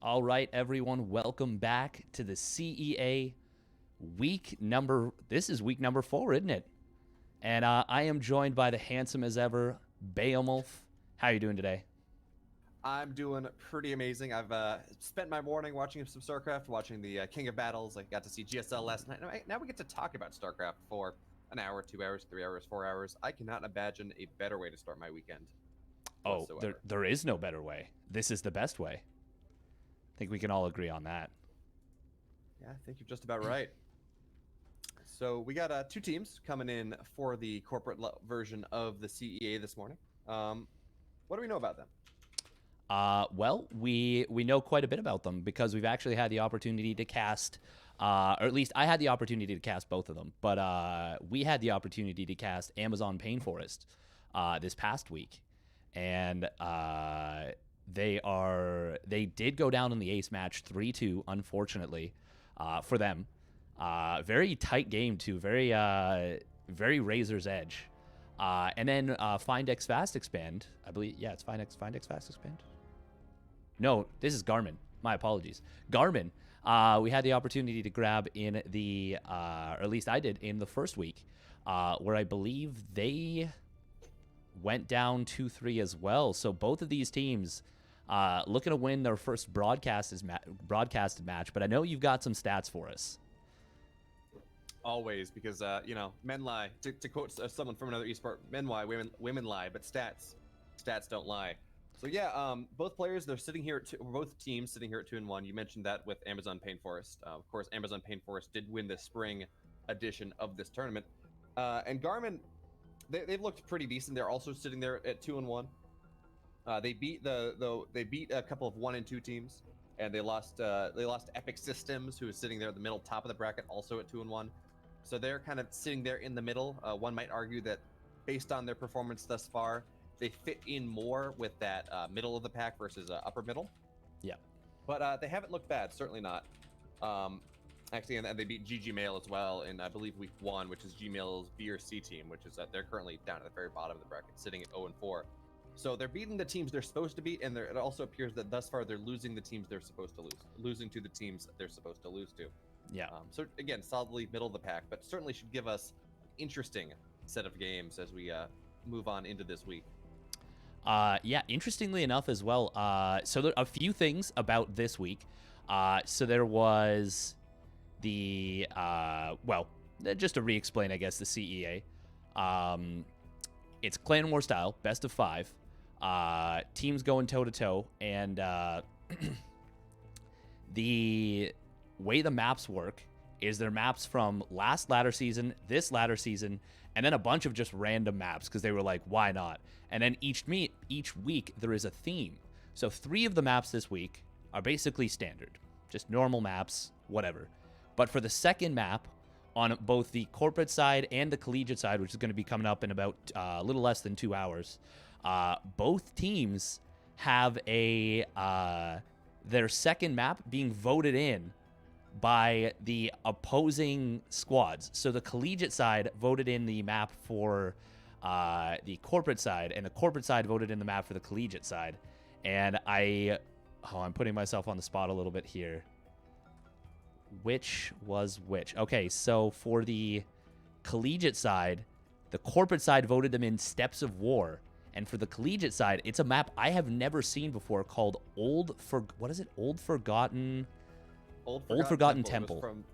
All right, everyone, welcome back to the CEA this is week number 4, isn't it? And I am joined by the handsome as ever, BeoMulf. How are you doing today? I'm doing pretty amazing. I've spent my morning watching some Starcraft, watching the King of Battles. I got to see GSL last night. Now we get to talk about Starcraft for an hour, 2 hours, 3 hours, 4 hours. I cannot imagine a better way to start my weekend Oh, there, whatsoever. there is no better way. This is the best way. I think we can all agree on that. Yeah, I think you're just about right. So we got two teams coming in for the corporate version of the CEA this morning. What do we know about them? Well, we know quite a bit about them because we've actually had the opportunity to cast, or at least I had the opportunity to cast both of them. But we had the opportunity to cast Amazon Painforest this past week, and they did go down in the ace match 3-2, unfortunately, for them. Very tight game too, very razor's edge. And then Find X Fast Expand, I believe. Yeah, it's Find X Fast Expand. No, this is Garmin. My apologies. Garmin, we had the opportunity to grab in or at least I did, in the first week, where I believe they went down 2-3 as well. So both of these teams looking to win their first broadcasted match. But I know you've got some stats for us. Always, because men lie. To quote someone from another esport, men lie, women lie, but stats don't lie. So yeah, both players, they're sitting here both teams sitting here at 2-1. You mentioned that with Amazon Painforest. Of course, Amazon Painforest did win the spring edition of this tournament, and Garmin, they've looked pretty decent. They're also sitting there at 2-1. They beat they beat a couple of 1 and 2 teams, and they lost Epic Systems, who is sitting there at the middle top of the bracket, also at 2-1. So they're kind of sitting there in the middle. One might argue that based on their performance thus far, they fit in more with that middle of the pack versus upper middle. Yeah. But they haven't looked bad, certainly not. Actually, and they beat GG Mail as well in, I believe, week 1, which is Gmail's B or C team, which is that they're currently down at the very bottom of the bracket, sitting at 0-4. So they're beating the teams they're supposed to beat, and it also appears that thus far they're losing the teams they're supposed to losing to the teams they're supposed to lose to. Yeah. So again, solidly middle of the pack, but certainly should give us an interesting set of games as we move on into this week. Yeah, interestingly enough as well. So there are a few things about this week. So there was just to re-explain, I guess, the CEA. It's Clan War style, best of 5. Teams going toe to toe, and the way the maps work is they're maps from last ladder season, this ladder season, and then a bunch of just random maps because they were like, why not? And then each week there is a theme. So 3 of the maps this week are basically standard, just normal maps, whatever. But for the second map, on both the corporate side and the collegiate side, which is going to be coming up in about a little less than 2 hours, both teams have their second map being voted in by the opposing squads. So the collegiate side voted in the map for the corporate side, and the corporate side voted in the map for the collegiate side. And I'm putting myself on the spot a little bit here. Which was which? Okay, so for the collegiate side, the corporate side voted them in Steps of War. And for the collegiate side, it's a map I have never seen before called Old Forgotten Temple. From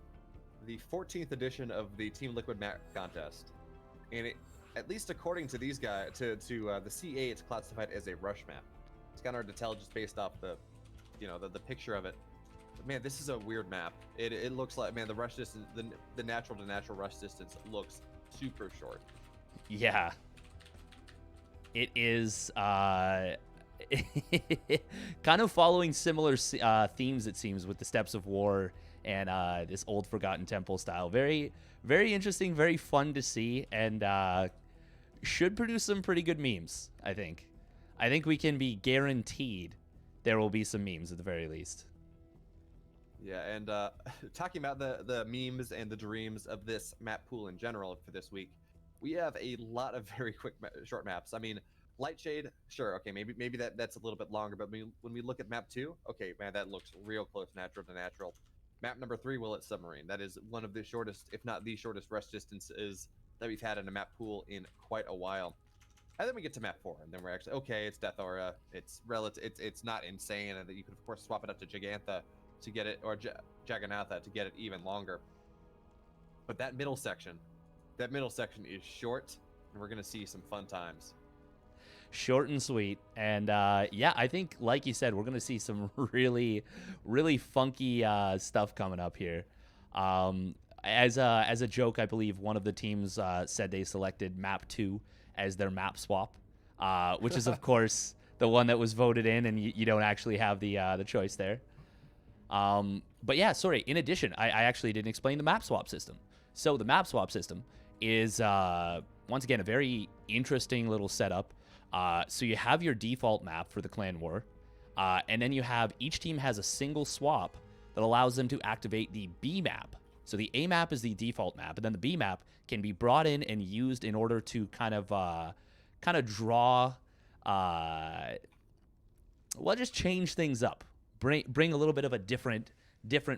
the 14th edition of the Team Liquid map contest, and it, at least according to these guys, to the CA, it's classified as a rush map. It's kind of hard to tell just based off the picture of it. But man, this is a weird map. It looks like, man, the rush distance, the natural to natural rush distance looks super short. Yeah. It is kind of following similar themes, it seems, with the Steps of War and this Old Forgotten Temple style. Very, very interesting, very fun to see, and should produce some pretty good memes, I think. I think we can be guaranteed there will be some memes at the very least. Yeah, and talking about the memes and the dreams of this map pool in general for this week, we have a lot of very quick short maps. I mean, Lightshade, sure, okay, maybe that's a little bit longer, but when we look at map 2, okay, man, that looks real close, natural to natural. Map number 3, Willet Submarine. That is one of the shortest, if not the shortest, rest distances that we've had in a map pool in quite a while. And then we get to map 4, and then we're actually okay. It's Death Aura. It's relative. It's not insane, and that you could of course swap it up to Gigantha to get it, or Jagannatha to get it even longer. But that middle section is short, and we're gonna see some fun times. Short and sweet, and yeah, I think, like you said, we're gonna see some really, really funky stuff coming up here. As a joke, I believe one of the teams said they selected map 2 as their map swap, which is of course the one that was voted in, and you don't actually have the choice there. But yeah, sorry. In addition, I actually didn't explain the map swap system. So the map swap system is once again a very interesting little setup. So you have your default map for the clan war, and then you have each team has a single swap that allows them to activate the B map. So the A map is the default map, and then the B map can be brought in and used in order to kind of draw, well, just change things up, bring a little bit of a different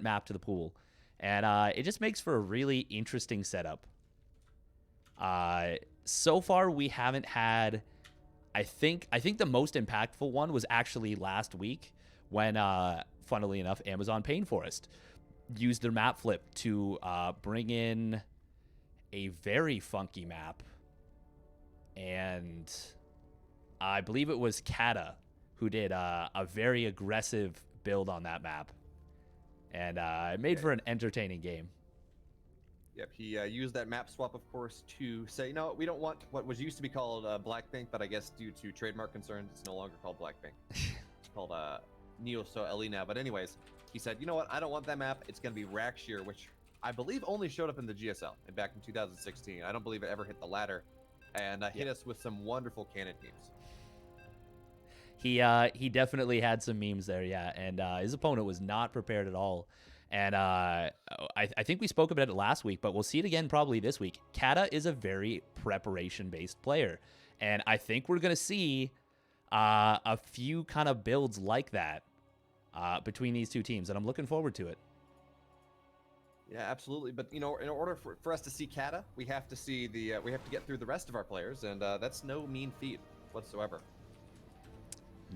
map to the pool, and it just makes for a really interesting setup. So far we haven't had. I think the most impactful one was actually last week when, funnily enough, Amazon Painforest used their map flip to bring in a very funky map, and I believe it was Kata who did a very aggressive build on that map, and it made for an entertaining game. Yep, he used that map swap, of course, to say, no, we don't want what was used to be called Blackpink, but I guess due to trademark concerns, it's no longer called Blackpink. It's called Neo So Elina. But anyways, he said, you know what? I don't want that map. It's going to be Rakshir, which I believe only showed up in the GSL back in 2016. I don't believe it ever hit the ladder, and hit us with some wonderful cannon teams. He definitely had some memes there, yeah, and his opponent was not prepared at all. And I think we spoke about it last week, but we'll see it again probably this week. Kata is a very preparation-based player, and I think we're going to see a few kind of builds like that between these two teams, and I'm looking forward to it. Yeah, absolutely. But, in order for us to see Kata, we have to see we have to get through the rest of our players, and that's no mean feat whatsoever.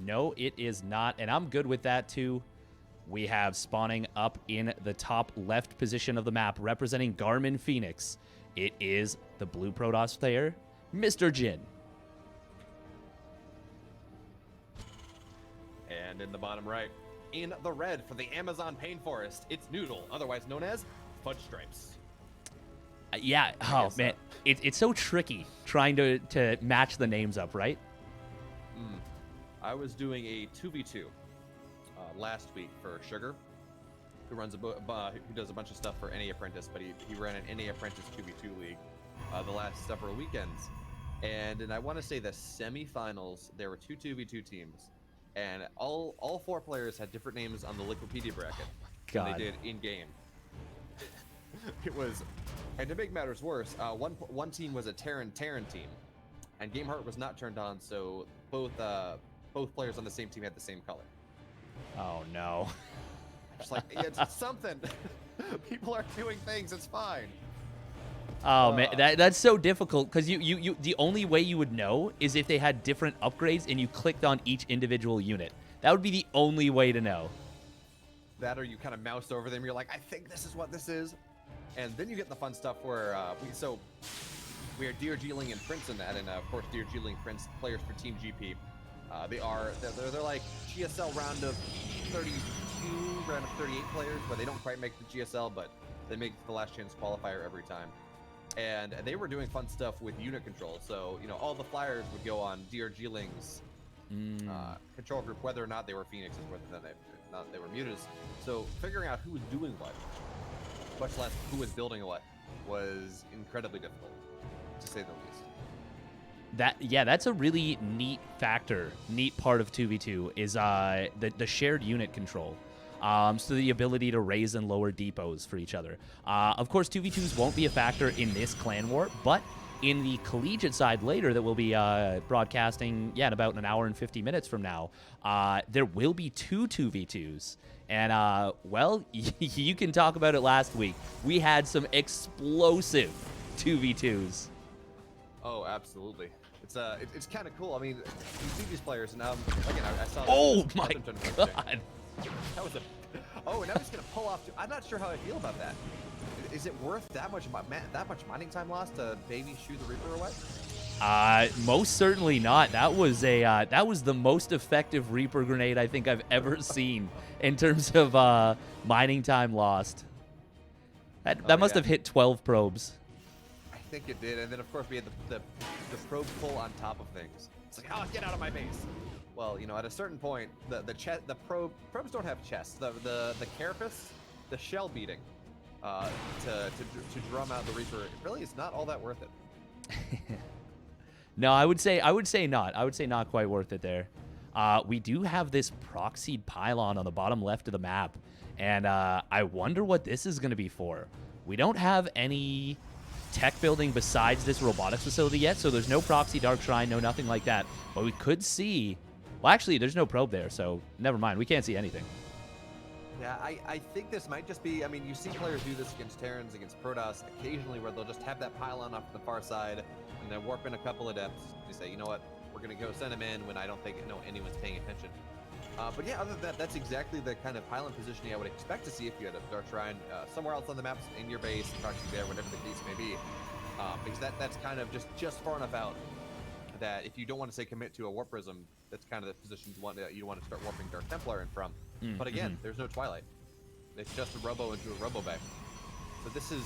No, it is not, and I'm good with that, too. We have spawning up in the top left position of the map, representing Garmin Fenix. It is the blue Protoss player, Mr. Jin. And in the bottom right, in the red for the Amazon Painforest, it's Noodle, otherwise known as Fudge Stripes. Yeah, oh man, it's so tricky trying to match the names up, right? I was doing a 2v2 last week for Sugar, who does a bunch of stuff for NA Apprentice, but he ran an NA Apprentice 2v2 league the last several weekends, and I want to say the semifinals there were 2v2 teams, and all 4 players had different names on the Wikipedia bracket than they did in game. It was, and to make matters worse, one team was a Terran team, and Game Heart was not turned on, so both players on the same team had the same color. Oh no. Just like, it's something. People are doing things, it's fine. Oh man, that's so difficult, because you the only way you would know is if they had different upgrades and you clicked on each individual unit. That would be the only way to know. That, or you kind of mouse over them, you're like, I think this is what this is. And then you get the fun stuff where we are Dear Geeling and Prince in that, and of course Dear Geeling Prince players for Team GP. They're like GSL round of 32, round of 38 players, but they don't quite make the GSL, but they make the last chance qualifier every time. And they were doing fun stuff with unit control. So, all the flyers would go on Dear Geeling's control group, whether or not they were Phoenixes, whether or not they were Mutas. So figuring out who was doing what, much less who was building what, was incredibly difficult, to say the least. That's a really neat part of 2v2 is the shared unit control. So the ability to raise and lower depots for each other. Of course, 2v2s won't be a factor in this clan war, but In the collegiate side later that we'll be broadcasting, in about an hour and 50 minutes from now, there will be 2v2s. And, well, you can talk about it last week. We had some explosive 2v2s. Oh, absolutely. It's kind of cool. I mean, you see these players, and again, I saw. Oh my god! That was Oh, and now he's gonna pull off. I'm not sure how I feel about that. Is it worth that much mining time lost to maybe shoot the Reaper away? Most certainly not. That was the most effective Reaper grenade I think I've ever seen in terms of mining time lost. That must have hit 12 probes. I think it did, and then of course we had the probe pull on top of things. It's like, oh, get out of my base. Well, you know, at a certain point, the probes don't have chests. The carapace, the shell beating, to drum out the Reaper, it really is not all that worth it. No, I would say not. I would say not quite worth it there. We do have this proxied pylon on the bottom left of the map, and I wonder what this is going to be for. We don't have any tech building besides this robotics facility yet, so there's no proxy dark shrine, no nothing like that. But we could see. Well, actually, there's no probe there, so never mind. We can't see anything. Yeah, I think this might just be, I mean, you see players do this against Terrans, against Protoss, occasionally where they'll just have that pylon off to the far side, and then warp in a couple of depths. They say, you know what, we're going to go send them in when I don't think anyone's paying attention. But yeah, other than that, that's exactly the kind of pylon positioning I would expect to see if you had a Dark Shrine somewhere else on the maps, in your base, proxy there, whatever the case may be. Because that's kind of just far enough out that if you don't want to say commit to a Warp Prism, that's kind of the position you want to start warping Dark Templar in from. But again, there's no Twilight. It's just a Robo into a Robo Bay. So this is...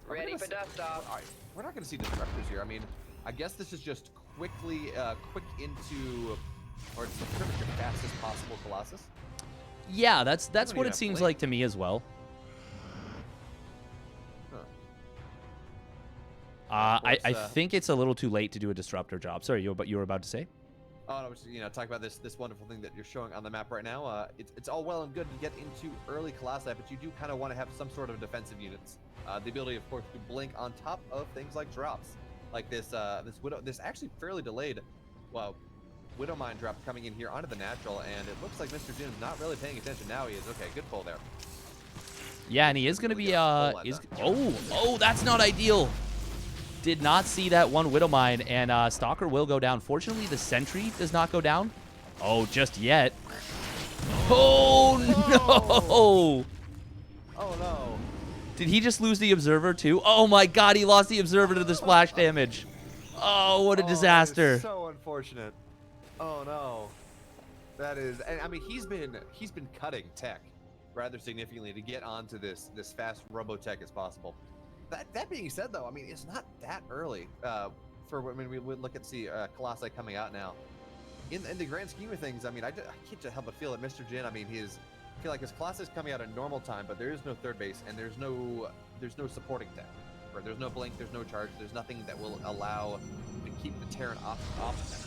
Ready for dust off. We're not going to see disruptors here. I mean, I guess this is just quick into... Or it's pretty much your fastest possible Colossus. Yeah, that's what it seems like to me as well. I think it's a little too late to do a disruptor job. Sorry, you were about to say? Oh, I was talking about this wonderful thing that you're showing on the map right now. It's all well and good to get into early Colossi, but you do kind of want to have some sort of defensive units. The ability, of course, to blink on top of things like drops, like this actually fairly delayed, Widow Mine drop coming in here onto the natural, and it looks like Mr. Jim's not really paying attention now. He is. Okay, good pull there. Yeah, and he is going to be that's not ideal. Did not see that one Widow Mine, and Stalker will go down. Fortunately, the Sentry does not go down. Oh, just yet. Oh, no! Oh, no. Did he just lose the Observer, too? Oh, my God, he lost the Observer to the splash damage. Oh, what a disaster. That is so unfortunate. Oh, no. That is... And, I mean, he's been cutting tech rather significantly to get onto this fast Robotech as possible. That being said, though, I mean, it's not that early we would look at Colossi coming out now. In the grand scheme of things, I mean, I can't help but feel that Mr. Jin, I mean, I feel like his Colossi is coming out at normal time, but there is no third base, and there's no supporting tech. Right? There's no blink, there's no charge, there's nothing that will allow to keep the Terran off of them.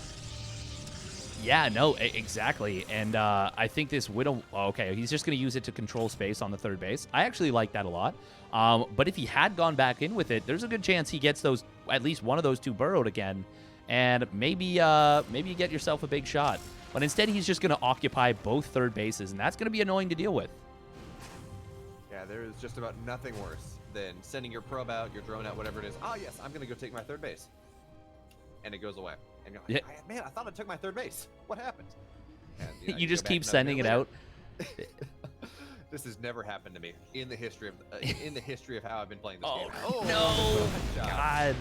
Yeah, no, exactly. And I think this Widow... Okay, he's just going to use it to control space on the third base. I actually like that a lot. But if he had gone back in with it, there's a good chance he gets those, at least one of those two burrowed again. And maybe you get yourself a big shot. But instead, he's just going to occupy both third bases, and that's going to be annoying to deal with. Yeah, there is just about nothing worse than sending your probe out, your drone out, whatever it is. Oh, yes, I'm going to go take my third base. And it goes away. And you're like, man, I thought I took my third base. What happened? And, you just keep sending it out. This has never happened to me in the history of how I've been playing this game. Oh no! God.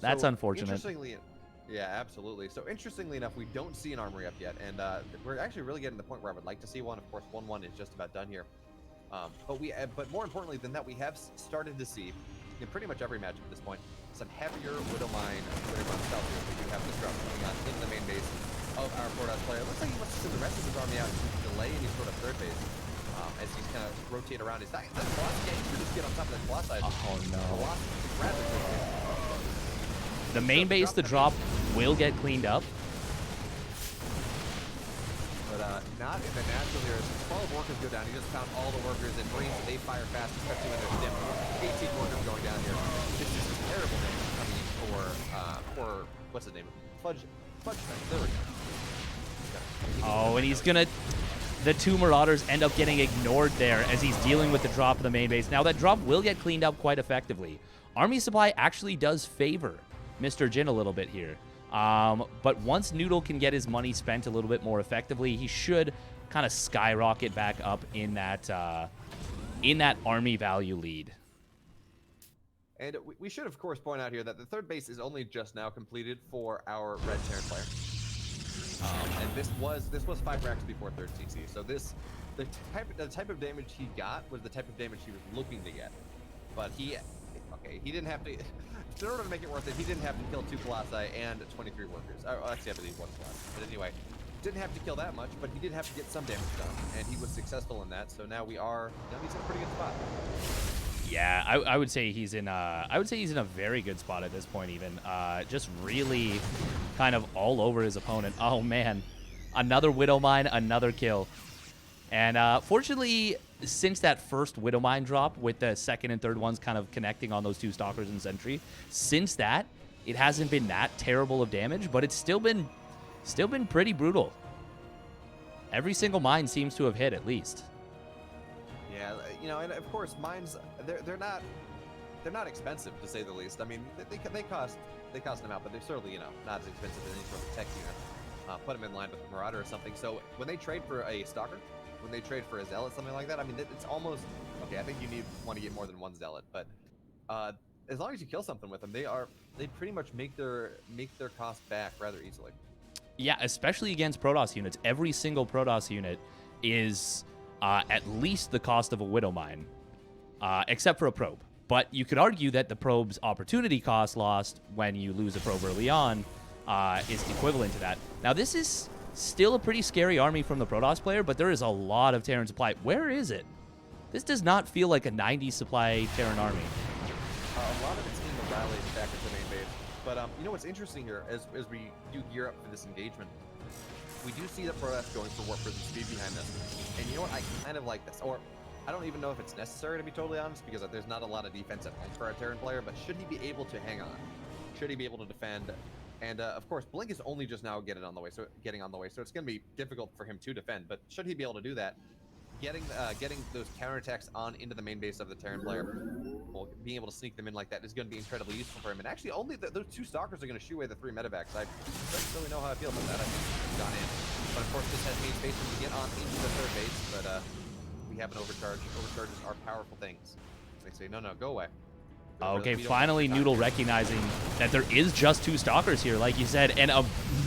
That's unfortunate. Yeah, absolutely. So interestingly enough, we don't see an armory up yet, and we're actually really getting to the point where I would like to see one. Of course, 1-1 is just about done here. But more importantly than that, we have started to see in pretty much every match at this point some heavier Widow Mine stealth here. We do have disruption going on in the main base of our Protoss player. It looks like he wants to send the rest of his army out to delay any sort of third base as he's kind of rotate around. Is that Colossus? Yeah, he could just get on top of that Colossus. Oh no! Colossus, the main base, the drop will get cleaned up. But not in the natural here. 12 workers go down. He just found all the workers, and Marines, they fire fast, especially when they're stim. 18 workers going down here. This is terrible damage coming in for what's his name? Fudge. There we go. Oh, and he's gonna. The two Marauders end up getting ignored there as he's dealing with the drop of the main base. Now that drop will get cleaned up quite effectively. Army supply actually does favor Mr. Jin a little bit here. But once Noodle can get his money spent a little bit more effectively, he should kind of skyrocket back up in that army value lead. And we should, of course, point out here that the third base is only just now completed for our Red Terran player. And this was 5 racks before third CC. So the type of damage he got was the type of damage he was looking to get. But he didn't have to. In order to make it worth it, he didn't have to kill 2 Colossi and 23 workers. Actually, I believe 1 Colossi. But anyway, didn't have to kill that much, but he did have to get some damage done, and he was successful in that. So now he's in a pretty good spot. Yeah, I would say he's in a very good spot at this point. Even just really kind of all over his opponent. Oh man, another Widow Mine, another kill, and fortunately, since that first Widow Mine drop with the second and third ones kind of connecting on those 2 Stalkers and Sentry, since that it hasn't been that terrible of damage, but it's still been pretty brutal. Every single mine seems to have hit at least. Yeah, you know, and of course, mines they're not expensive, to say the least. I mean, they cost them out, but they're certainly, you know, not as expensive as any sort of tech unit. Put them in line with the Marauder or something. So when they trade for a Stalker, when they trade for a Zealot, something like that, I mean, it's almost okay. I think you want to get more than 1 Zealot, but as long as you kill something with them, they pretty much make their cost back rather easily. Yeah, especially against Protoss units. Every single Protoss unit is at least the cost of a Widow Mine, except for a probe. But you could argue that the probe's opportunity cost lost when you lose a probe early on is equivalent to that. Now, this is still a pretty scary army from the Protoss player, but there is a lot of Terran supply. Where is it? This does not feel like a 90 supply Terran army. A lot of it's in the rallies back at the main base. But you know what's interesting here, as we do gear up for this engagement, we do see that Protoss going for warp prison speed behind us. And you know what? I kind of like this. Or I don't even know if it's necessary, to be totally honest, because there's not a lot of defense at home for our Terran player. But should he be able to hang on? Should he be able to defend? And of course, Blink is only just now getting on the way, so it's going to be difficult for him to defend. But should he be able to do that, getting those counterattacks on into the main base of the Terran player, well, being able to sneak them in like that is going to be incredibly useful for him. And actually, only those 2 Stalkers are going to shoo away the 3 medevacs. I don't really know how I feel about that. I think he's gone in. But of course, this has made space to get on into the third base. But we have an overcharge. Overcharges are powerful things. They say, no, go away. Okay, finally Noodle recognizing that there is just 2 Stalkers here, like you said, and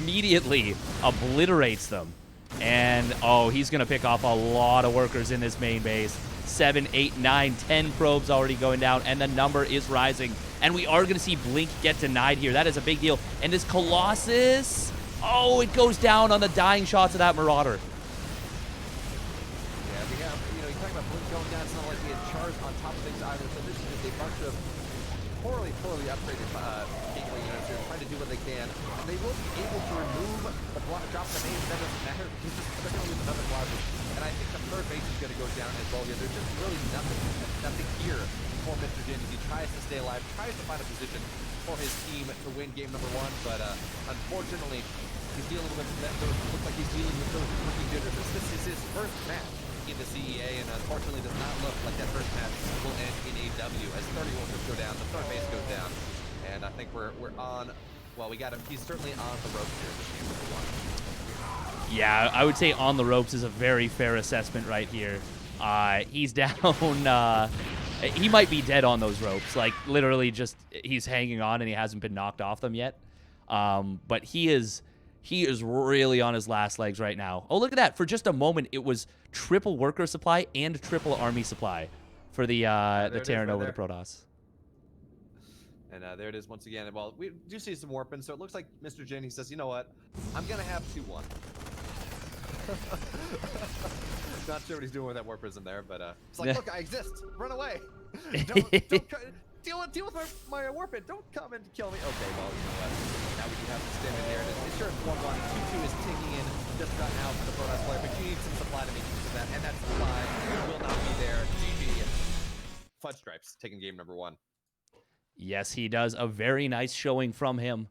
immediately obliterates them. And, oh, he's going to pick off a lot of workers in this main base. 7, 8, 9, 10 probes already going down, and the number is rising. And we are going to see Blink get denied here. That is a big deal. And this Colossus, oh, it goes down on the dying shots of that Marauder. Yeah, we have, you know, you're talking about Blink going down. It's not like he had Chars on top of things either. So this is just a bunch of poorly upgraded gateway units here, trying to do what they can. And they will be able to remove the drop the names. That doesn't matter because they're going to lose another closet. And I think the third base is going to go down as well here. There's just really nothing here for Mr. Jin as he tries to stay alive, tries to find a position for his team to win game number 1. But unfortunately, he's dealing with looks like he's dealing with those rookie jitters. This is his first match in the CEA, and unfortunately does not look like that first match will end in a W as 30 workers go down, the third base goes down, and I think we're on. Well, we got him. He's certainly on the ropes here this game number 1. Yeah, I would say on the ropes is a very fair assessment right here. He's down. He might be dead on those ropes. Like, literally just he's hanging on and he hasn't been knocked off them yet. But he is really on his last legs right now. Oh, look at that. For just a moment, it was triple worker supply and triple army supply for the Terran over the Protoss. And there it is once again. Well, we do see some warping, so it looks like Mr. Jin, he says, you know what? I'm going to have 2-1. Not sure what he's doing with that warp prism there, but it's like, look, I exist. Run away. deal with my warpit. Don't come and kill me. Okay, well, you know what? Now we do have to stand in there. It's sure 1-1. 2-2 is ticking in just about now for the Protoss player, but you need some supply to make use of that, and that supply will not be there. GG. Fudge Stripes taking game number 1. Yes, he does. A very nice showing from him.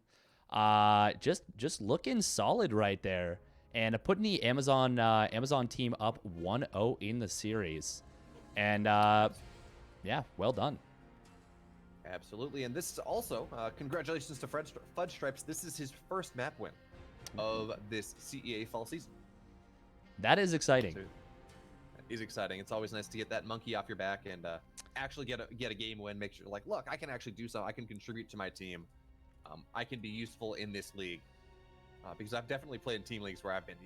Just looking solid right there, and putting the Amazon team up 1-0 in the series, and yeah, well done. Absolutely, and this is also congratulations to Fudge Stripes. This is his first map win of this CEA fall season. That is exciting. So, it is exciting. It's always nice to get that monkey off your back and actually get a game win. Make sure, like, look, I can actually do something. I can contribute to my team. I can be useful in this league because I've definitely played in team leagues where I've been,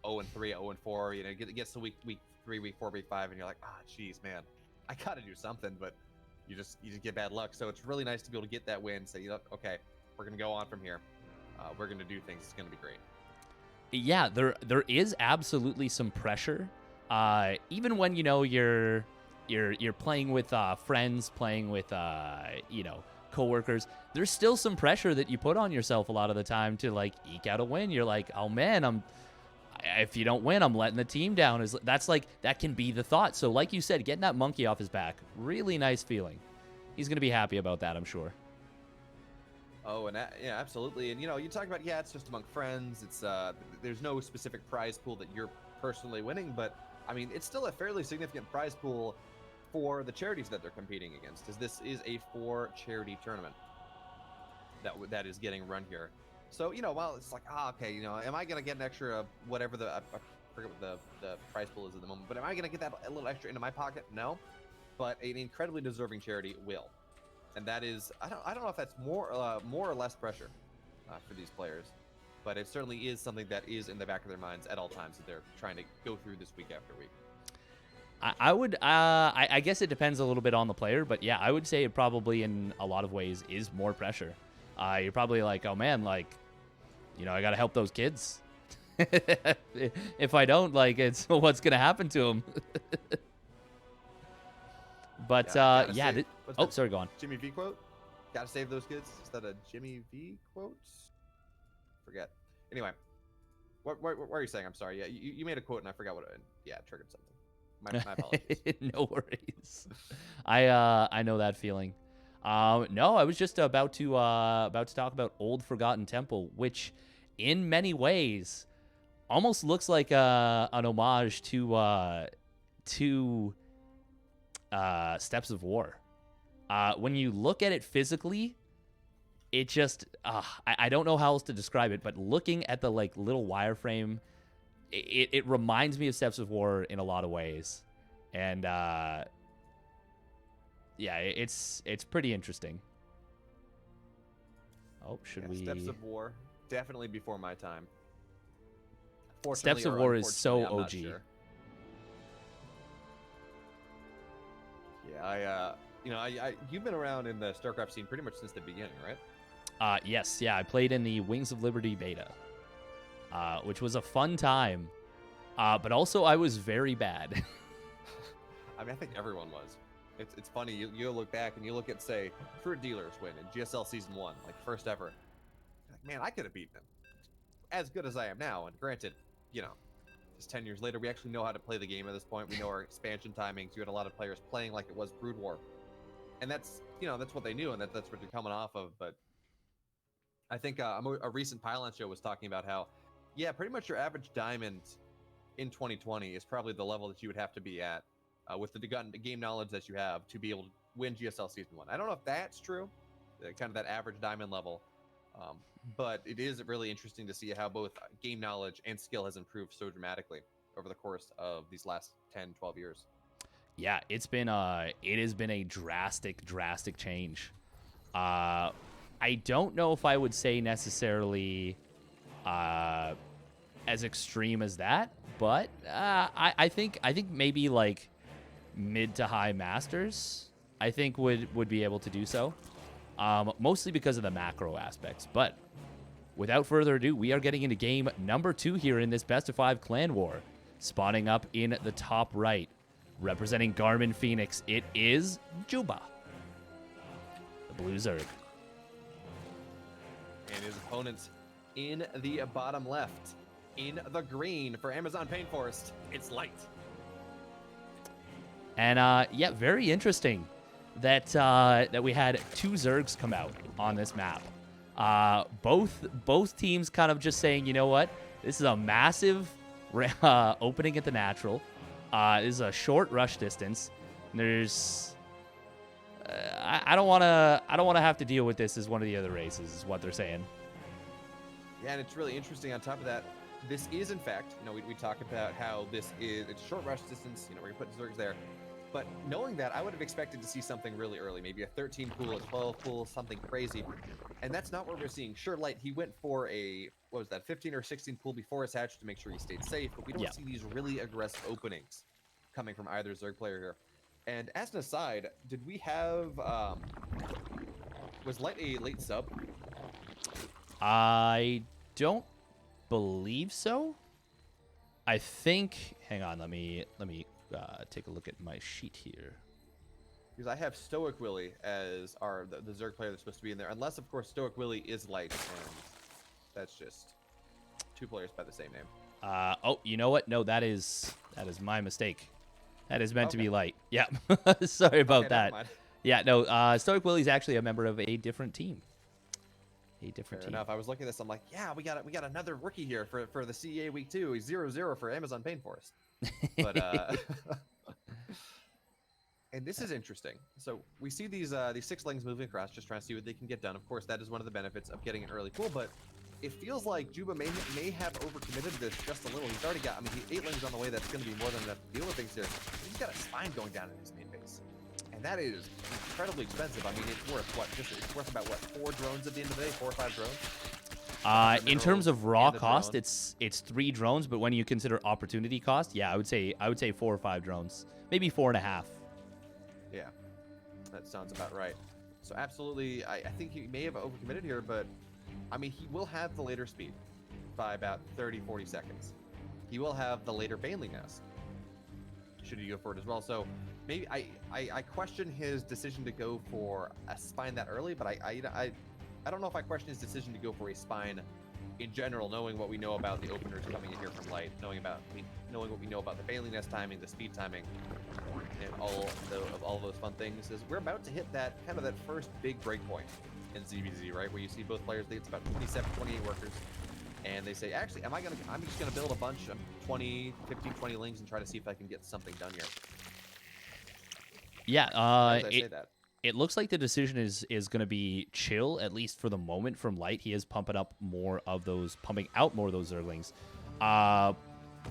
0-3, 0-4. It gets to week 3, week 4, week 5, and you're like, geez, man, I gotta do something, but you just get bad luck. So it's really nice to be able to get that win. Say, okay, we're gonna go on from here. We're gonna do things. It's gonna be great. Yeah, there is absolutely some pressure. Even when you're playing with friends, playing with coworkers, there's still some pressure that you put on yourself a lot of the time to like eke out a win. You're like, oh man, if you don't win, I'm letting the team down. That can be the thought. So like you said, getting that monkey off his back, really nice feeling. He's gonna be happy about that, I'm sure. Oh, and yeah, absolutely. And you talk about, it's just among friends. It's there's no specific prize pool that you're personally winning, but I mean, it's still a fairly significant prize pool for the charities that they're competing against, as this is a 4 charity tournament that is getting run here. So while it's like, okay, am I gonna get an extra whatever I forget what the prize pool is at the moment, but am I gonna get that a little extra into my pocket? No, but an incredibly deserving charity will, and that is I don't know if that's more or less pressure for these players, but it certainly is something that is in the back of their minds at all times that they're trying to go through this week after week. I guess it depends a little bit on the player, but yeah, I would say it probably in a lot of ways is more pressure. You're probably like, oh man, like, I got to help those kids. If I don't, like, it's what's going to happen to them. But sorry, go on. Jimmy V quote? Gotta save those kids? Is that a Jimmy V quote? Forget. Anyway, what are you saying? I'm sorry. Yeah, you made a quote and I forgot what it. Yeah, it triggered something. My apologies. No worries. I know that feeling. No, I was just about to talk about Old Forgotten Temple, which in many ways almost looks like an homage to Steps of War. When you look at it physically, it just I don't know how else to describe it, but looking at the like little wireframe, it reminds me of Steps of War in a lot of ways, and it's pretty interesting. Oh, should we? Steps of War, definitely before my time. Steps of War is so OG. Sure. Yeah, you've been around in the Starcraft scene pretty much since the beginning, right? Yes, yeah, I played in the Wings of Liberty beta, which was a fun time, but also I was very bad. I mean, I think everyone was. It's funny, you look back and you look at, say, Fruit Dealers win in GSL Season 1, like first ever. Like, man, I could have beaten him. As good as I am now, and granted, just 10 years later, we actually know how to play the game at this point. We know our expansion timings. You had a lot of players playing like it was Brood War. And that's what they knew, and that's what you're coming off of. But I think a recent Pylon show was talking about how, pretty much your average diamond in 2020 is probably the level that you would have to be at with the game knowledge that you have to be able to win GSL Season 1. I don't know if that's true, kind of that average diamond level, but it is really interesting to see how both game knowledge and skill has improved so dramatically over the course of these last 10, 12 years. Yeah, it has been a drastic change. I don't know if I would say necessarily as extreme as that, but I think maybe like mid to high masters I think would be able to do so, mostly because of the macro aspects. But without further ado, we are getting into game number 2 here in this best of 5 clan war. Spawning up in the top right, representing Garmin Fenix, it is Juba. Blue Zerg. And his opponent in the bottom left. In the green for Amazon Painforest, it's Light. And yeah, very interesting that that we had 2 Zergs come out on this map. Both teams kind of just saying, you know what, this is a massive opening at the natural. This is a short rush distance. There's I don't want to have to deal with this as one of the other races, is what they're saying. Yeah, and it's really interesting. On top of that, this is in fact, we talk about how it's a short rush distance. We're gonna put Zergs there. But knowing that, I would have expected to see something really early, maybe a 13 pool, a 12 pool, something crazy. And that's not what we're seeing. Sure, Light, he went for a, 15 or 16 pool before his hatch to make sure he stayed safe, but we don't see these really aggressive openings coming from either Zerg player here. And as an aside, did we have, was Light a late sub? I don't believe so. I think, hang on, let me take a look at my sheet here. Because I have Stoic Willie as the Zerg player that's supposed to be in there. Unless, of course, Stoic Willie is Light, and that's just 2 players by the same name. Oh, you know what? No, that is my mistake. That is meant to be Light. Yeah. Sorry about that. Yeah, no, Stoic Willie's actually a member of a different team. Fair enough. I was looking at this, I'm like, yeah, we got another rookie here for the CEA week 2. He's 0-0 for Amazon Painforest. But and this is interesting. So we see these 6 lanes moving across, just trying to see what they can get done. Of course, that is one of the benefits of getting an early pool, but it feels like Juba may have overcommitted this just a little. He's already got, 8 lanes on the way. That's going to be more than enough to deal with things here. He's got a spine going down in his main base, and that is incredibly expensive. It's worth what? It's worth about 4 drones at the end of the day, 4 or 5 drones. In terms of raw cost, it's 3 drones, but when you consider opportunity cost, yeah, I would say 4 or 5 drones, maybe 4.5. Yeah, that sounds about right. So absolutely, I think he may have overcommitted here, but he will have the later speed by about 30-40 seconds. He will have the later Baneling Nest, should he go for it as well. So maybe I question his decision to go for a spine that early, but I don't know if I question his decision to go for a spine in general, knowing what we know about the openers coming in here from Light, knowing what we know about the Baneling Nest timing, the speed timing, and all those fun things. Is we're about to hit that first big break point in ZVZ, right, where you see both players. It's about 27, 28 workers, and they say, actually, I'm just gonna build a bunch of 20, 15, 20 links and try to see if I can get something done here. Yeah, it looks like the decision is going to be chill, at least for the moment, from Light. He is pumping out more of those Zerglings. Well,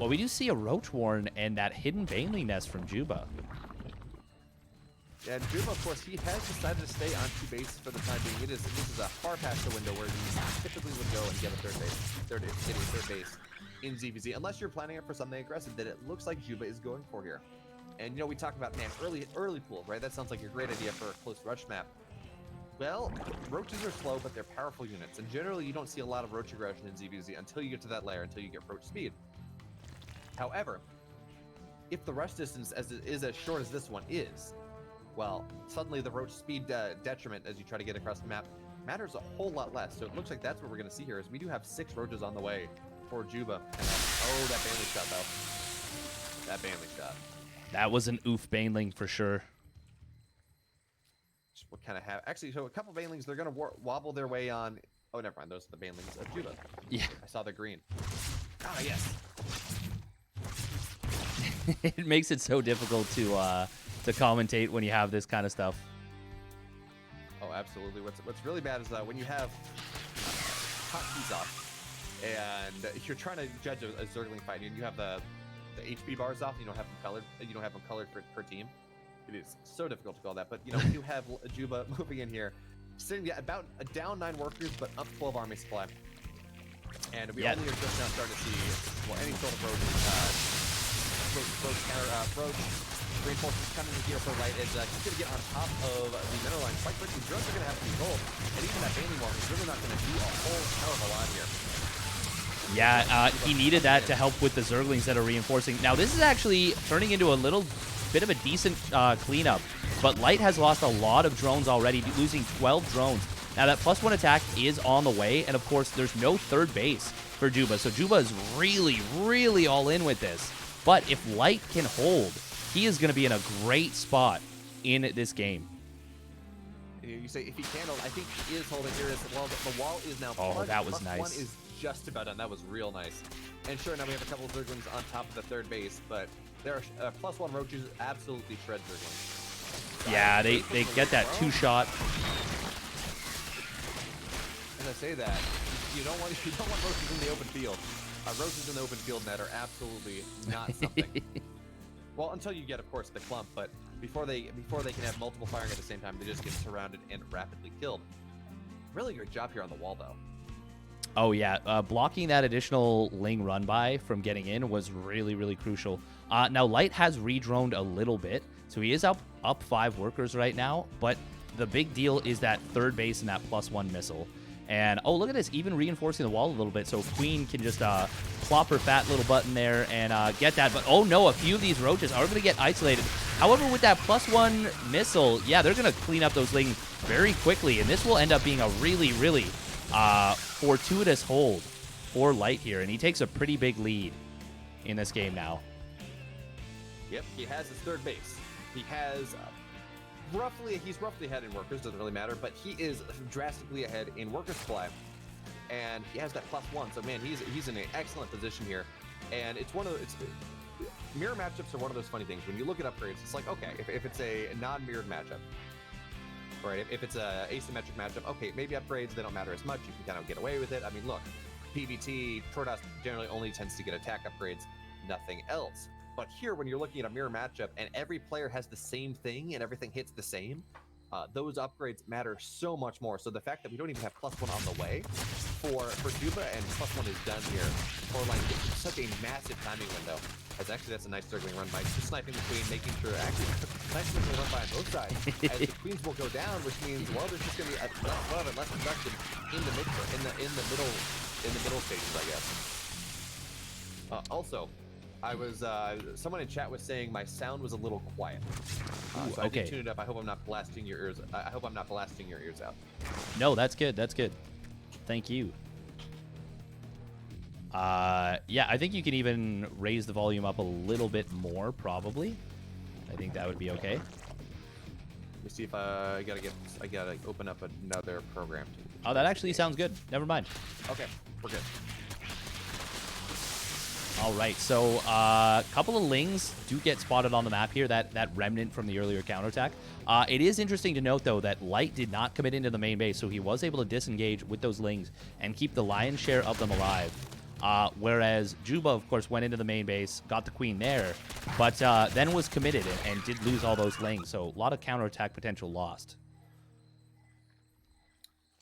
we do see a Roach Warren and that hidden Baneling Nest from Juba. Yeah, and Juba, of course, he has decided to stay on 2 bases for the time being. This is a far past the window where he typically would go and get a third base in ZVZ, unless you're planning it for something aggressive that it looks like Juba is going for here. And we talk about, man, early pool, right? That sounds like a great idea for a close rush map. Well, roaches are slow, but they're powerful units, and generally you don't see a lot of roach aggression in ZVZ until you get to that layer, until you get roach speed. However, if the rush distance is as short as this one is, well, suddenly the roach speed detriment as you try to get across the map matters a whole lot less. So it looks like that's what we're going to see here, is we do have 6 roaches on the way for Juba. And that Baneling shot, though. That Baneling shot. That was an oof Baneling for sure. What kind of have actually? So a couple Banelings, they're gonna wobble their way on. Oh, never mind. Those are the Banelings of Juba. Yeah, I saw the green. Ah, yes. It makes it so difficult to commentate when you have this kind of stuff. Oh, absolutely. What's really bad is when you have hotkeys off and you're trying to judge a Zergling fight, and you have the HP bars off. You don't have them colored. You don't have them colored per team. It is so difficult to call that. But we do have Juba moving in here, sitting about down 9 workers, but up 12 army supply. And we only are just now starting to see any sort of roach reinforcements coming in here for Light. Is he's going to get on top of the mineral line quite quickly. Drones are going to have to be rolled, and even that Baneling Wall is really not going to do a whole hell of a lot here. Yeah, he needed that to help with the Zerglings that are reinforcing. Now, this is actually turning into a little bit of a decent cleanup. But Light has lost a lot of drones already, losing 12 drones. Now, that +1 attack is on the way, and of course, there's no third base for Juba. So Juba is really, really all in with this. But if Light can hold, he is going to be in a great spot in this game. You say if he can hold, I think he is holding here as well. The wall is now Oh, that was nice. +1 is just about done. That was real nice. And sure, now we have a couple of Zerglings on top of the third base, but there are +1 roaches absolutely shred Zerglings. Yeah, they get that 2-shot. As I say that, you don't want roaches in the open field. Roaches in the open field net are absolutely not something. Well, until you get, of course, the clump, but before they can have multiple firing at the same time, they just get surrounded and rapidly killed. Really good job here on the wall, though. Oh, yeah. Blocking that additional Ling run by from getting in was really, really crucial. Now, Light has redroned a little bit, so he is up 5 workers right now, but the big deal is that third base and that +1 missile. And, oh, look at this, even reinforcing the wall a little bit, so Queen can just plop her fat little button there and get that. But, oh, no, a few of these roaches are going to get isolated. However, with that +1 missile, yeah, they're going to clean up those Ling very quickly, and this will end up being a really, really fortuitous hold for Light here, and he takes a pretty big lead in this game now. Yep, he has his third base. He has he's roughly ahead in workers, doesn't really matter, but he is drastically ahead in worker supply, and he has that +1. So man, he's in an excellent position here, and it's mirror matchups are one of those funny things. When you look at upgrades, it's like, okay, if it's a non-mirrored matchup, right? If it's a asymmetric matchup, okay, maybe upgrades, they don't matter as much. You can kind of get away with it. I mean, look, PvT, Protoss generally only tends to get attack upgrades, nothing else. But here, when you're looking at a mirror matchup and every player has the same thing and everything hits the same, those upgrades matter so much more. So the fact that we don't even have +1 on the way for Juba and +1 is done here for like such a massive timing window. As actually, that's a nice circling run by, just sniping the Queen, making sure actually nice circling run by on both sides. As the Queens will go down, which means well, there's just going to be less production in the middle stages, I guess. Also, I was someone in chat was saying my sound was a little quiet. So I did tune it up. I hope I'm not blasting your ears. I hope I'm not blasting your ears out. No, that's good. That's good. Thank you. Yeah, I think you can even raise the volume up a little bit more, probably. I think that would be okay. Let me see if I gotta open up another program. Oh, that actually sounds good. Never mind. Okay, we're good. All right, so a couple of Lings do get spotted on the map here, that remnant from the earlier counterattack. It is interesting to note, though, that Light did not commit into the main base, so he was able to disengage with those Lings and keep the lion's share of them alive. Whereas Juba, of course, went into the main base, got the Queen there, but then was committed and did lose all those Lings, so a lot of counterattack potential lost.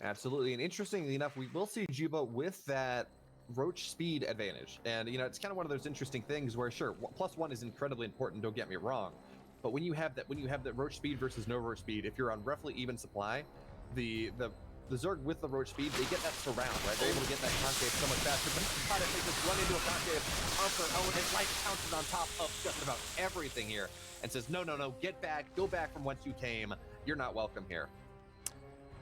Absolutely, and interestingly enough, we will see Juba with that roach speed advantage, and you know, it's kind of one of those interesting things where sure, +1 is incredibly important, don't get me wrong, but when you have that roach speed versus no roach speed, if you're on roughly even supply, the Zerg with the roach speed, they get that surround, right? They're able to get that concave so much faster, but if they just run into a concave and Light pounces on top of just about everything here and says no, get back, go back from whence you came, you're not welcome here.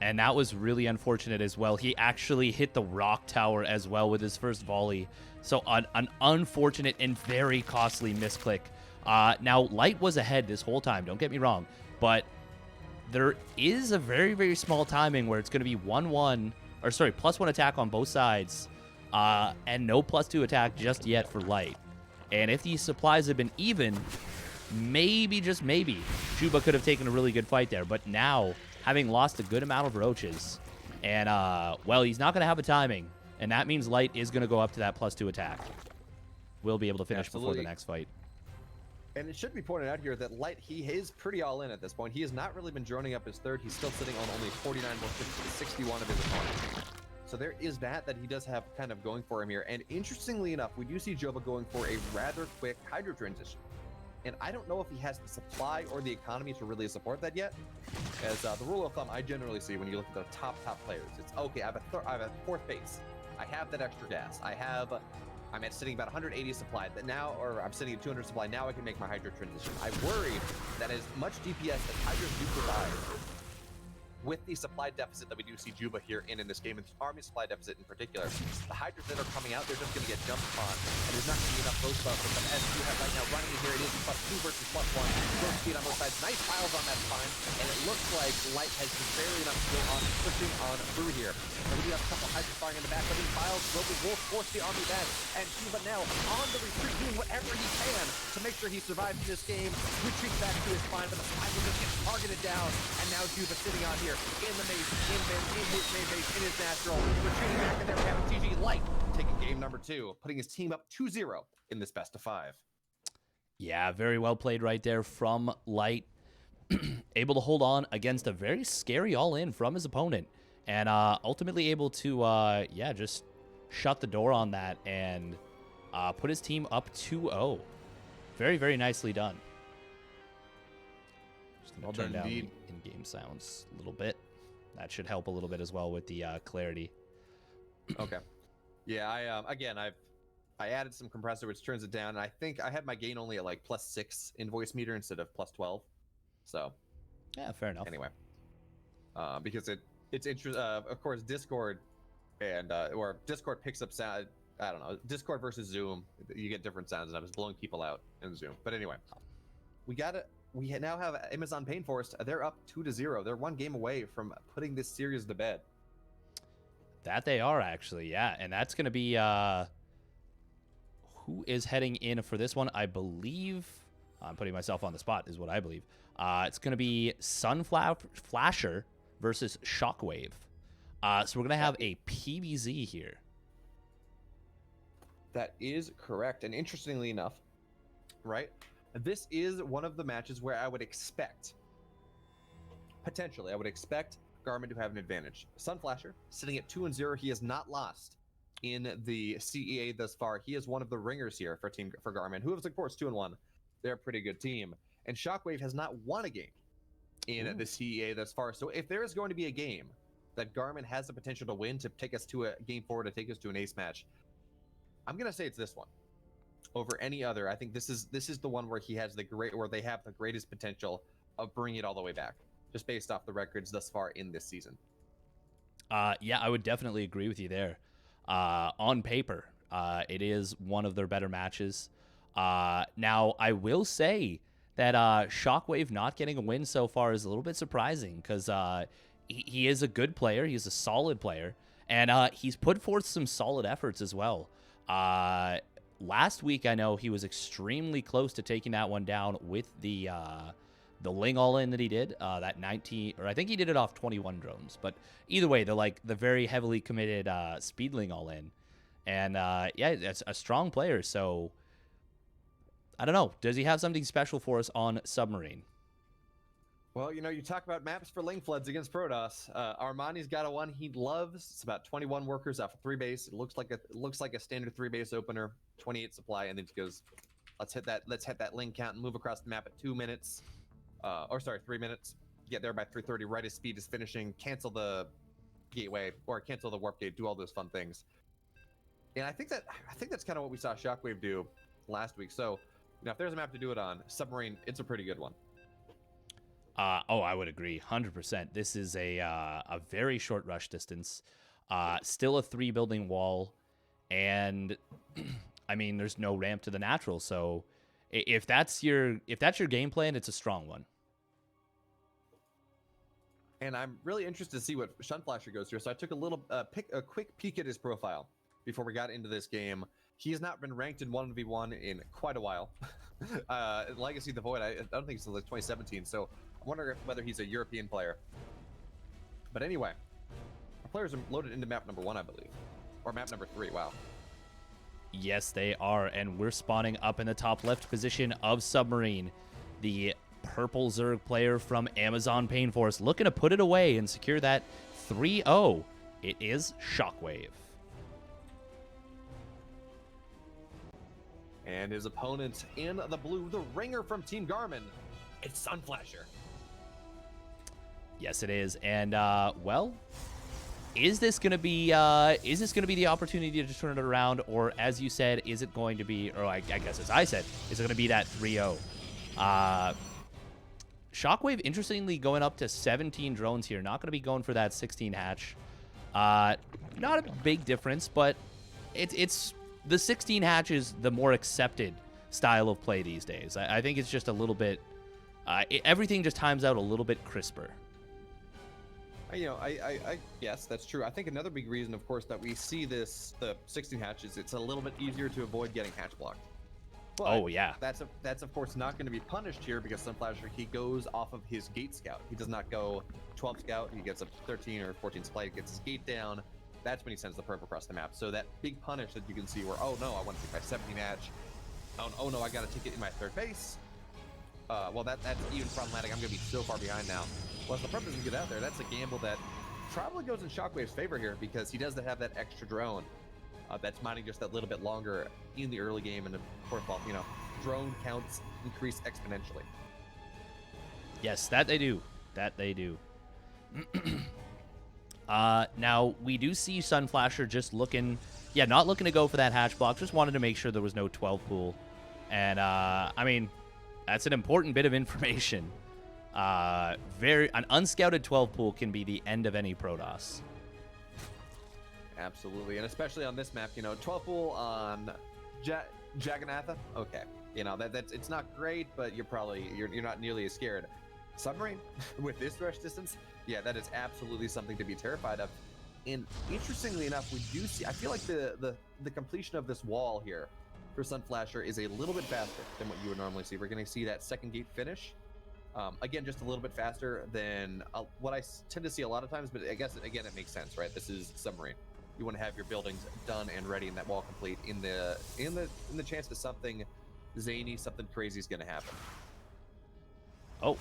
And that was really unfortunate as well. He actually hit the rock tower as well with his first volley. So an unfortunate and very costly misclick. Now, Light was ahead this whole time, don't get me wrong. But there is a very, very small timing where it's going to be +1 attack on both sides. And no +2 attack just yet for Light. And if these supplies had been even, maybe, just maybe, Juba could have taken a really good fight there. But now, having lost a good amount of roaches, and, well, he's not going to have a timing, and that means Light is going to go up to that +2 attack. We'll be able to finish before the next fight. And it should be pointed out here that Light, he is pretty all in at this point. He has not really been droning up his third. He's still sitting on only 49 versus 61 of his opponents. So there is that he does have kind of going for him here. And interestingly enough, we do see Juba going for a rather quick Hydro transition. And I don't know if he has the supply or the economy to really support that yet. As the rule of thumb I generally see when you look at the top players, it's okay, I have a fourth base. I have that extra gas. I have I'm at sitting about 180 supply, but now, or I'm sitting at 200 supply, now I can make my Hydra transition. I worry that as much DPS as Hydras do provide, with the supply deficit that we do see Juba here in this game, and the army supply deficit in particular, the Hydras that are coming out, they're just going to get jumped upon, and there's not going to be enough growth buff for them. As you have right now running in here, it is +2 versus +1. Growth speed on both sides, nice piles on that spine, and it looks like Light has just barely enough skill on pushing on through here. And we do have a couple Hydras firing in the back, but these piles will force the army back, and Juba now on the retreat, doing whatever he can to make sure he survives in this game, retreats back to his spine, but the spine will just get targeted down, and now Juba sitting on here in the maze, in his main base, in his natural, retreating back, and there we have TG Light taking game number 2, putting his team up 2-0 in this best of 5. Yeah, very well played right there from Light. Able to hold on against a very scary all-in from his opponent, and ultimately able to, just shut the door on that and put his team up 2-0. Very, very nicely done. Just going to turn down the in-game sounds a little bit. That should help a little bit as well with the clarity. Okay. Yeah, I added some compressor, which turns it down, and I think I had my gain only at like +6 in voice meter instead of +12. So. Yeah, fair enough. Anyway. Because it's interesting. Of course, Discord and or Discord picks up sound. I don't know. Discord versus Zoom, you get different sounds, and I was blowing people out in Zoom. But anyway, we now have Amazon Painforest. They're up 2-0. They're one game away from putting this series to bed. That they are, actually, yeah. And that's going to be who is heading in for this one. I believe, I'm putting myself on the spot, is what I believe. It's going to be Sunflasher versus Shockwave. So we're going to have a PVZ here. That is correct. And interestingly enough, right, this is one of the matches where I would expect, potentially, I would expect Garmin to have an advantage. Sunflasher, sitting at 2-0, he has not lost in the CEA thus far. He is one of the ringers here for Garmin, who is, of course, 2-1. They're a pretty good team. And Shockwave has not won a game in the CEA thus far. So if there is going to be a game that Garmin has the potential to win, to take us to a game forward, to take us to an ace match, I'm gonna say it's this one over any other. I think this is the one where they have the greatest potential of bringing it all the way back, just based off the records thus far in this season. Yeah, I would definitely agree with you there. On paper, it is one of their better matches. Now, I will say that Shockwave not getting a win so far is a little bit surprising, because he is a good player. He's a solid player, and he's put forth some solid efforts as well. Last week, I know he was extremely close to taking that one down with the Ling all-in that he did, that 19, or I think he did it off 21 drones. But either way, the very heavily committed Speedling all-in, and yeah, that's a strong player. So I don't know, does he have something special for us on Submarine? Well, you talk about maps for Ling Floods against Protoss. Armani's got a one he loves. It's about 21 workers off of 3 base. It looks like a standard 3 base opener, 28 supply, and then he goes, let's hit that Ling count and move across the map at 2 minutes. 3 minutes. Get there by 3:30. Right as speed is finishing. Cancel the gateway or cancel the warp gate. Do all those fun things. And I think that's kind of what we saw Shockwave do last week. So, if there's a map to do it on, Submarine, it's a pretty good one. I would agree 100%. This is a very short rush distance, still a 3 building wall, and I mean, there's no ramp to the natural. So if that's your game plan, it's a strong one. And I'm really interested to see what Sunflasher goes through. So I took a quick peek at his profile before we got into this game. He has not been ranked in 1v1 in quite a while. Legacy of the Void, I don't think it's like 2017. So I wonder whether he's a European player. But anyway, our players are loaded into map number 1, I believe. Or map number 3, wow. Yes, they are. And we're spawning up in the top left position of Submarine. The purple Zerg player from Amazon Painforest looking to put it away and secure that 3-0. It is Shockwave. And his opponent in the blue, the ringer from Team Garmin, it's Sunflasher. Yes, it is. And, well, is this gonna be the opportunity to turn it around, or as you said, is it going to be, or I guess as I said, is it gonna be that 3-0? Shockwave, interestingly, going up to 17 drones here. Not going to be going for that 16 hatch. Not a big difference, but it's the 16 hatch is the more accepted style of play these days. I think it's just a little bit, everything just times out a little bit crisper. I yes, that's true. I think another big reason, of course, that we see the 16 hatches, it's a little bit easier to avoid getting hatch blocked. But oh yeah, that's of course not going to be punished here because Sunflasher, he goes off of his gate scout. He does not go 12 scout. He gets a 13 or 14 supply, gets his gate down. That's when he sends the probe across the map. So that big punish that you can see where, oh no, I want to take my 17 hatch. Oh no, I got to take it in my third base. Well, that's even problematic. I'm going to be so far behind now. Well, if the probe doesn't get out there, that's a gamble that probably goes in Shockwave's favor here because he does have that extra drone. That's mining just that little bit longer in the early game, and of course, well, drone counts increase exponentially. Yes, that they do. That they do. Now we do see Sunflasher just looking, not looking to go for that hatch block. Just wanted to make sure there was no 12 pool, and I mean, that's an important bit of information. An unscouted 12 pool can be the end of any Protoss. Absolutely, and especially on this map, 12 pool on Jagannatha. Okay, that's it's not great, but you're not nearly as scared. Submarine with this rush distance, that is absolutely something to be terrified of. And interestingly enough, we do see. I feel like the completion of this wall here for Sunflasher is a little bit faster than what you would normally see. We're going to see that second gate finish. Again, just a little bit faster than what I tend to see a lot of times, but I guess again it makes sense, right? This is submarine. You want to have your buildings done and ready and that wall complete in the chance that something zany, something crazy is going to happen. Oh,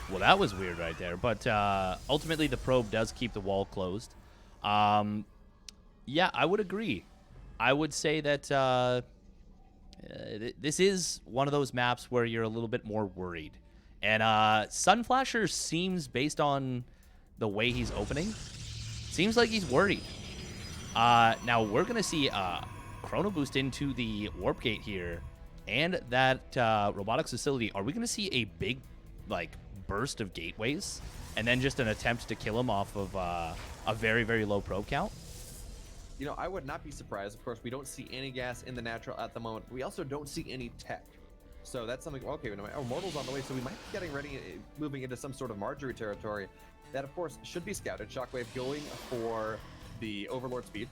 well, that was weird right there. But ultimately, the probe does keep the wall closed. I would agree. I would say that this is one of those maps where you're a little bit more worried. And Sunflasher seems, based on the way he's opening, seems like he's worried. Now we're going to see Chrono Boost into the Warp Gate here and that robotics facility. Are we going to see a big, burst of gateways and then just an attempt to kill him off of a very, very low probe count? I would not be surprised. Of course, we don't see any gas in the natural at the moment. We also don't see any tech. So that's something, okay, Mortal's on the way, so we might be getting ready, moving into some sort of Marjorie territory. That, of course, should be scouted. Shockwave going for the Overlord speed.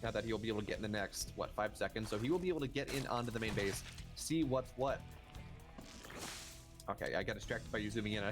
Now that he'll be able to get in the next, 5 seconds. So he will be able to get in onto the main base, see what's what. Okay, I got distracted by you zooming in.